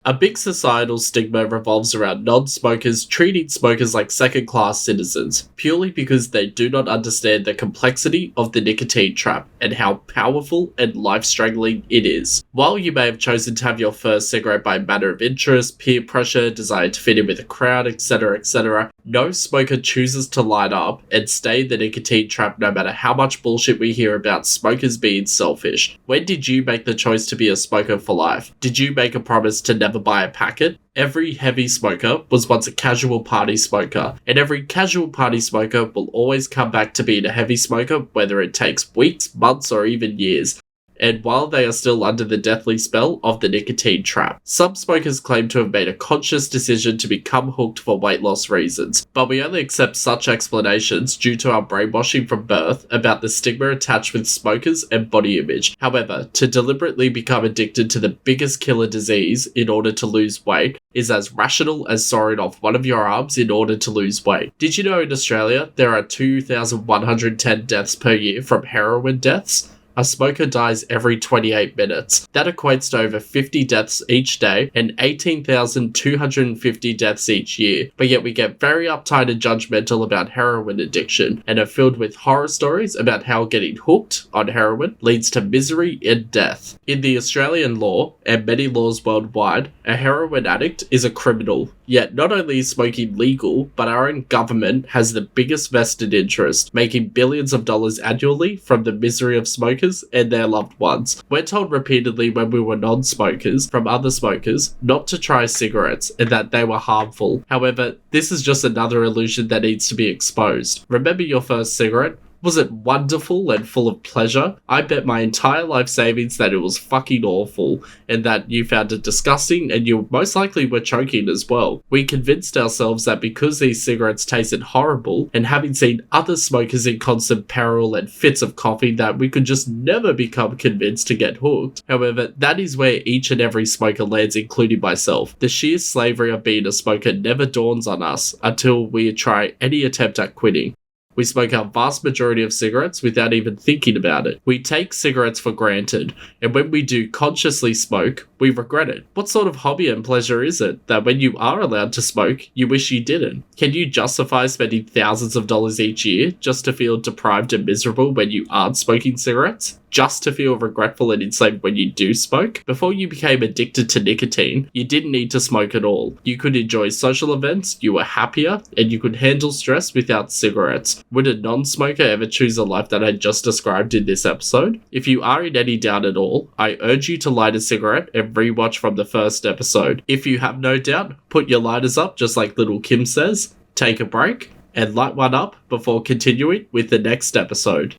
A big societal stigma revolves around non-smokers treating smokers like second-class citizens, purely because they do not understand the complexity of the nicotine trap and how powerful and life-strangling it is. While you may have chosen to have your first cigarette by matter of interest, peer pressure, desire to fit in with a crowd, etc., no smoker chooses to light up and stay in the nicotine trap no matter how much bullshit we hear about smokers being selfish. When did you make the choice to be a smoker for life? Did you make a promise to never buy a packet? Every heavy smoker was once a casual party smoker, and every casual party smoker will always come back to being a heavy smoker, whether it takes weeks, months, or even years. And while they are still under the deathly spell of the nicotine trap. Some smokers claim to have made a conscious decision to become hooked for weight loss reasons, but we only accept such explanations due to our brainwashing from birth about the stigma attached with smokers and body image. However, to deliberately become addicted to the biggest killer disease in order to lose weight is as rational as sawing off one of your arms in order to lose weight. Did you know in Australia there are 2,110 deaths per year from heroin deaths? A smoker dies every 28 minutes. That equates to over 50 deaths each day and 18,250 deaths each year. But yet we get very uptight and judgmental about heroin addiction and are filled with horror stories about how getting hooked on heroin leads to misery and death. In the Australian law, and many laws worldwide, a heroin addict is a criminal. Yet not only is smoking legal, but our own government has the biggest vested interest, making billions of dollars annually from the misery of smokers and their loved ones. We're told repeatedly when we were non-smokers from other smokers not to try cigarettes and that they were harmful. However, this is just another illusion that needs to be exposed. Remember your first cigarette? Was it wonderful and full of pleasure? I bet my entire life savings that it was fucking awful, and that you found it disgusting and you most likely were choking as well. We convinced ourselves that because these cigarettes tasted horrible, and having seen other smokers in constant peril and fits of coughing, that we could just never become convinced to get hooked. However, that is where each and every smoker lands, including myself. The sheer slavery of being a smoker never dawns on us until we try any attempt at quitting. We smoke our vast majority of cigarettes without even thinking about it. We take cigarettes for granted, and when we do consciously smoke, we regret it. What sort of hobby and pleasure is it that when you are allowed to smoke, you wish you didn't? Can you justify spending thousands of dollars each year just to feel deprived and miserable when you aren't smoking cigarettes? Just to feel regretful and enslaved when you do smoke? Before you became addicted to nicotine, you didn't need to smoke at all. You could enjoy social events, you were happier, and you could handle stress without cigarettes. Would a non-smoker ever choose a life that I just described in this episode? If you are in any doubt at all, I urge you to light a cigarette and rewatch from the first episode. If you have no doubt, put your lighters up just like little Kim says, take a break, and light one up before continuing with the next episode.